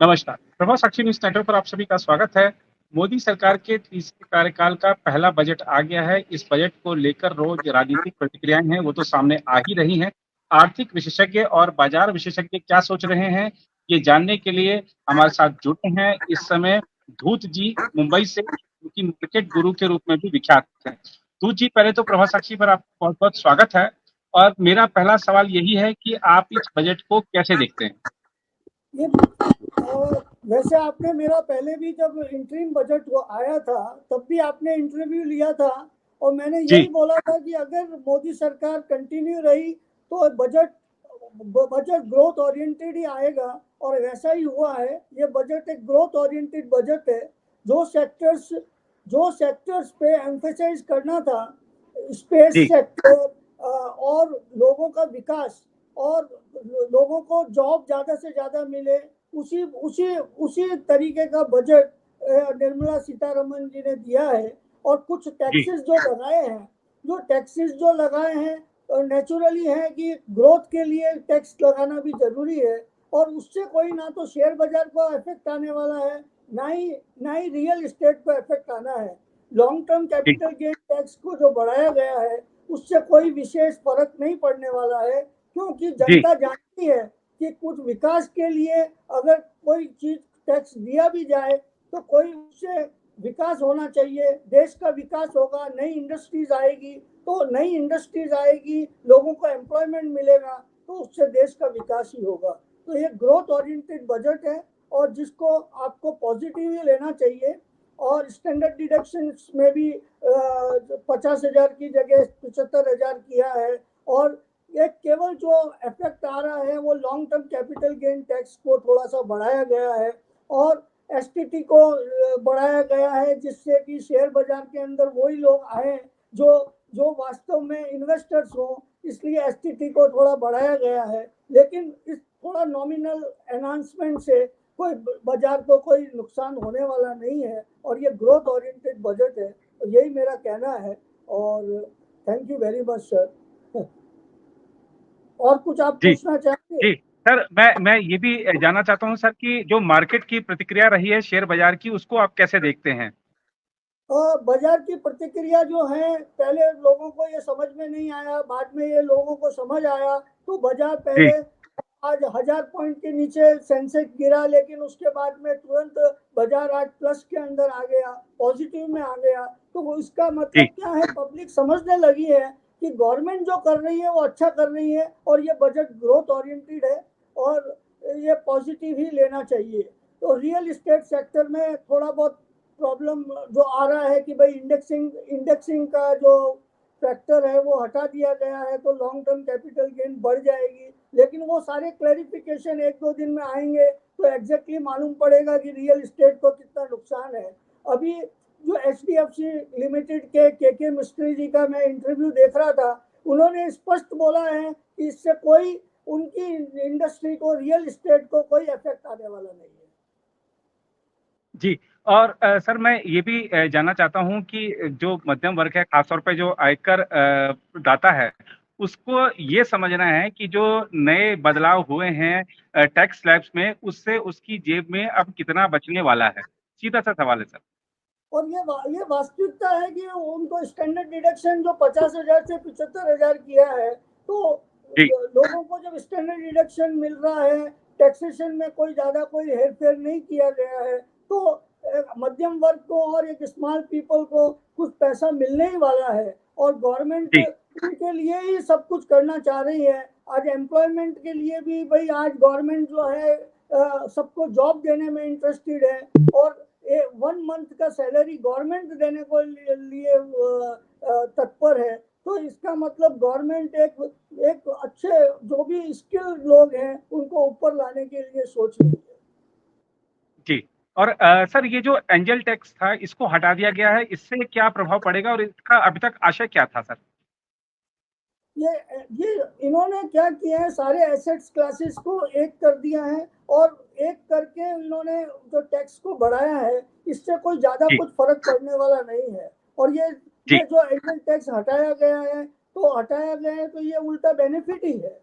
नमस्कार। प्रभाव साक्षी news network पर आप सभी का स्वागत है। मोदी सरकार के तीसरे कार्यकाल का पहला बजट आ गया है। इस बजट को लेकर रोज राजनीतिक प्रतिक्रियाएं हैं, वो तो सामने आ ही रही हैं। आर्थिक विशेषज्ञ और बाजार विशेषज्ञ क्या सोच रहे हैं, ये जानने के लिए हमारे साथ जुड़े हैं इस समय धूत जी मुंबई से, उनकी मार्केट गुरु के रूप में भी विख्यात हैं। धूत जी, पहले तो प्रभाव साक्षी पर आपका बहुत-बहुत स्वागत है और मेरा पहला सवाल यही है कि आप इस बजट को कैसे देखते हैं? ये वैसे आपने मेरा पहले भी जब इंटरिम बजट वो आया था तब भी आपने इंटरव्यू लिया था और मैंने यही जी, बोला था कि अगर मोदी सरकार कंटिन्यू रही तो बजट ग्रोथ ओरिएंटेड ही आएगा और वैसा ही हुआ है। ये बजट एक ग्रोथ ओरिएंटेड बजट है। जो सेक्टर्स जो सेक्टर्स पे एम्फेसाइज करना था, स्पेस जी, सेक्टर और लोगों का विकास और लोगों को जॉब ज्यादा से ज्यादा मिले, उसी उसी उसी तरीके का बजट निर्मला सीतारमन जी ने दिया है। और कुछ जी, टैक्सेस जो लगाए हैं नेचुरली है कि ग्रोथ के लिए टैक्स लगाना भी जरूरी है। और उससे कोई ना तो शेयर बाजार को इफेक्ट आने वाला है, ना ही रियल एस्टेट को इफेक्ट आना है। लॉन्ग टर्म जी, कैपिटल गेन टैक्स को जो बढ़ाया गया है उससे कोई विशेष फर्क नहीं पड़ने वाला है, क्योंकि जी, जनता जानती है कि कुछ विकास के लिए अगर कोई चीज टैक्स दिया भी जाए तो कोई उससे विकास होना चाहिए, देश का विकास होगा, नई इंडस्ट्रीज आएगी, तो नई इंडस्ट्रीज आएगी, लोगों को एम्प्लॉयमेंट मिलेगा, तो उससे देश का विकास ही होगा। तो ये ग्रोथ ओरिएंटेड बजट है और जिसको आपको पॉजिटिव ही लेना चाहिए। और स्टैंडर्ड डिडक्शन में भी 50,000 की जगह 75,000 किया है। और ये केवल जो इफेक्ट आ रहा है वो long term capital gain tax को थोड़ा सा बढ़ाया गया है और एसटीटी को बढ़ाया गया है, जिससे कि शेयर बाजार के अंदर वही लोग आए जो जो वास्तव में इन्वेस्टर्स हो, इसलिए एसटीटी को थोड़ा बढ़ाया गया है। लेकिन इस थोड़ा नॉमिनल एनहांसमेंट से कोई बाजार को कोई नुकसान होने वाला नहीं है और ये ग्रोथ ओरिएंटेड बजट है। तो यही मेरा कहना है और thank you very much sir. और कुछ आप जी, पूछना चाहेंगे? जी। सर, मैं ये भी जानना चाहता हूँ सर कि जो मार्केट की प्रतिक्रिया रही है शेयर बाज़ार की, उसको आप कैसे देखते हैं? बाजार की प्रतिक्रिया जो है, पहले लोगों को ये समझ में नहीं आया, बाद में ये लोगों को समझ आया। तो बाजार जी, पहले आज 1,000 पॉइंट के नीचे सेंसेक्स गिरा, लेकिन उसके बाद में तुरंत बाजार आज प्लस के अंदर आ गया, पॉजिटिव में आ गया। तो वो इसका मतलब जी, क्या है, पब्लिक समझने लगी है कि गवर्नमेंट जो कर रही है वो अच्छा कर रही है और ये बजट ग्रोथ ओरिएंटेड है और ये पॉजिटिव ही लेना चाहिए। तो रियल इस्टेट सेक्टर में थोड़ा बहुत प्रॉब्लम जो आ रहा है कि भाई इंडेक्सिंग का जो फैक्टर है वो हटा दिया गया है, तो लॉन्ग टर्म कैपिटल गेन बढ़ जाएगी। लेकिन वो सारे क्लैरिफिकेशन 1-2 दिन में आएंगे तो एग्जैक्टली मालूम पड़ेगा कि रियल इस्टेट को कितना नुकसान है। अभी जो एचडीएफसी लिमिटेड के मिस्त्री जी का मैं इंटरव्यू देख रहा था, उन्होंने स्पष्ट बोला है कि इससे कोई उनकी इंडस्ट्री को, रियल इस्टेट को कोई इफेक्ट आने वाला नहीं है। जी। और सर मैं ये भी जानना चाहता हूँ कि जो मध्यम वर्ग है, ख़ास तौर पे जो आयकर दाता है, उसको ये समझना है कि जो नए बदलाव हुए हैं टैक्स स्लैब्स में, उससे उसकी जेब में अब कितना बचने वाला है? सीधा-सा सवाल है सर। और ये वास्तविकता है कि उनको स्टैंडर्ड डिडक्शन जो 50,000 से 75,000 किया है, तो जी, लोगों को जब स्टैंडर्ड डिडक्शन मिल रहा है, टैक्सेशन में कोई ज्यादा कोई हेर फेर नहीं किया गया है, तो मध्यम वर्ग को और एक स्मॉल पीपल को कुछ पैसा मिलने ही वाला है। और गवर्नमेंट जी, उनके लिए ही सब कुछ करना चाह रही है। आज एम्प्लॉयमेंट के लिए भी भाई आज गवर्नमेंट जो है सबको जॉब देने में इंटरेस्टेड है और 1 मंथ का सैलरी गवर्नमेंट देने को लिए तत्पर है। तो इसका मतलब गवर्नमेंट एक एक अच्छे जो भी स्किल्ड लोग हैं उनको ऊपर लाने के लिए सोच रही है। जी। और सर ये जो एंजल टैक्स था, इसको हटा दिया गया है, इससे क्या प्रभाव पड़ेगा और इसका अभी तक आशय क्या था सर? ये ये इन्होंने क्या किया है, सारे एसेट्स क्लासेस को एक कर दिया है और एक करके इन्होंने जो टैक्स को बढ़ाया है, इससे कोई ज्यादा जी, कुछ फर्क पड़ने वाला नहीं है। और जी। ये जो एंजल टैक्स हटाया गया है, तो हटाया गया है तो ये उल्टा बेनिफिट ही है।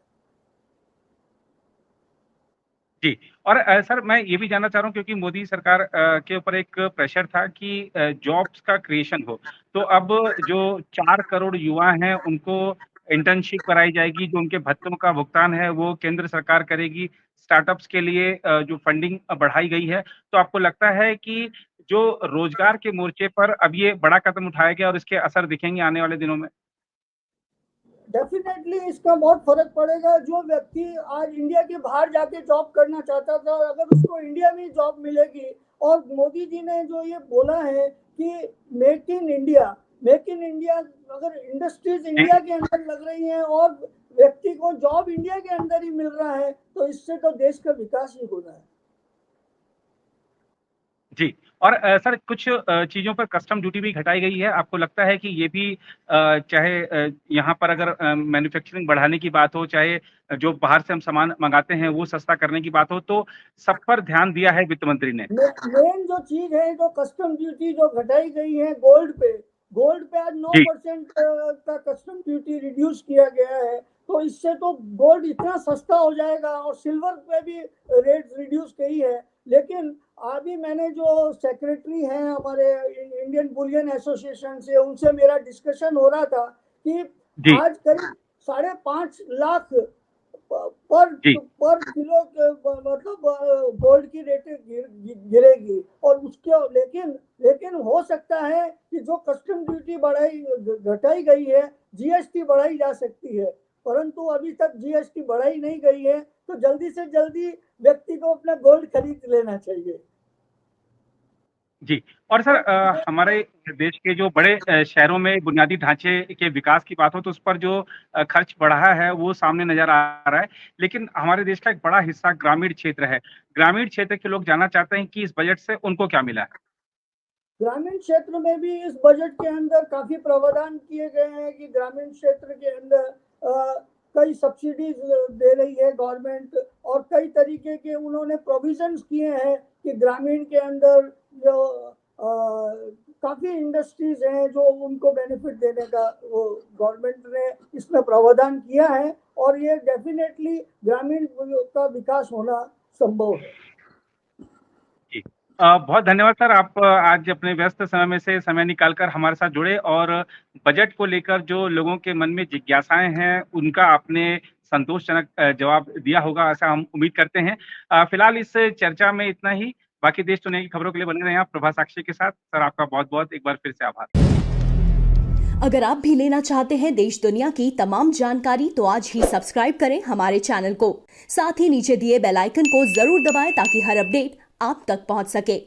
जी। और सर मैं ये भी जानना चाह रहा हूँ क्योंकि मोदी सरकार के ऊपर एक प्रेशर था कि जॉब्स का क्रिएशन हो। तो अब जो 4 करोड़ युवा हैं उनको इंटर्नशिप कराई जाएगी, जो उनके भत्तों का भुगतान है वो केंद्र सरकार करेगी। स्टार्टअप्स के लिए जो फंडिंग बढ़ाई गई है। तो आपको लगता है कि जो रोजगार के मोर्चे पर अब ये बड़ा कदम उठाया गया और इसके असर दिखेंगे आने वाले दिनों में? डेफिनेटली इसका बहुत फर्क पड़ेगा। जो व्यक्ति आज इंडिया के बाहर जाके जॉब करना चाहता था, अगर उसको इंडिया में जॉब मिलेगी, और मोदी जी ने जो ये बोला है कि मेक इन इंडिया, अगर इंडस्ट्रीज जी। इंडिया के अंदर लग रही हैं और व्यक्ति को जॉब इंडिया के अंदर ही मिल रहा है, तो इससे तो देश का विकास ही होना है। जी। और सर कुछ चीज़ों पर कस्टम ड्यूटी भी घटाई गई है। आपको लगता है कि ये भी चाहे यहाँ पर अगर मैन्युफैक्चरिंग बढ़ाने की बात हो, चाहे जो बाहर से हम सामान मँगाते हैं वो सस्ता करने की बात हो, तो सब पर ध्यान दिया है वित्त मंत्री ने? मेन जो चीज है, जो कस्टम ड्यूटी जो घटाई गई है गोल्ड पे आज जी। 9% का कस्टम ड्यूटी रिड्यूस किया गया है। तो इससे तो गोल्ड इतना सस्ता हो जाएगा, और सिल्वर पे भी रेट रिड्यूस की है। लेकिन अभी मैंने जो सेक्रेटरी हैं हमारे इंडियन बुलियन एसोसिएशन से, उनसे मेरा डिस्कशन हो रहा था कि जी। आज करीब 5.5 लाख पर जी। पर किलो मतलब गोल्ड की रेटें गिरेगी। और उसके लेकिन हो सकता है कि जो कस्टम ड्यूटी घटाई गई है, जीएसटी बढ़ाई जा सकती है, परंतु अभी तक जीएसटी बढ़ाई नहीं गई है। तो जल्दी से जल्दी व्यक्ति को अपना गोल्ड खरीद लेना चाहिए। जी। और सर हमारे देश के जो बड़े शहरों में बुनियादी ढांचे के विकास की बात हो तो उस पर जो खर्च बढ़ा है वो सामने नज़र आ रहा है। लेकिन हमारे देश का एक बड़ा हिस्सा ग्रामीण क्षेत्र है। ग्रामीण क्षेत्र के लोग जानना चाहते हैं कि इस बजट से उनको क्या मिला है? ग्रामीण क्षेत्र में भी इस बजट के अंदर काफी प्रावधान किए गए हैं कि ग्रामीण क्षेत्र के अंदर कई सब्सिडीज दे रही है गवर्नमेंट, और कई तरीके के उन्होंने प्रोविजंस किए हैं कि ग्रामीण के अंदर जो काफी इंडस्ट्रीज हैं जो उनको बेनिफिट देने का वो गवर्नमेंट ने इसमें प्रावधान किया है। और ये डेफिनेटली ग्रामीण का विकास होना संभव है। जी। बहुत धन्यवाद सर, आप आज अपने व्यस्त समय में से समय निकालकर हमारे साथ जुड़े और बजट को लेकर जो लोगों के मन में जिज्ञासाएँ हैं, उनका आपने संतोषजनक जवाब दिया होगा, ऐसा हम उम्मीद करते हैं। फिलहाल इस चर्चा में इतना ही। बाकी देश दुनिया की खबरों के लिए बने रहें आप प्रभा साक्षी के साथ। सर आपका बहुत-बहुत एक बार फिर से आभार। अगर आप भी लेना चाहते हैं देश दुनिया की तमाम जानकारी तो आज ही सब्सक्राइब करें हमारे चैनल को। साथ ही नीचे दिए बेल आइकन को जरूर दबाएं ताकि हर अपडेट आप तक पहुंच सके।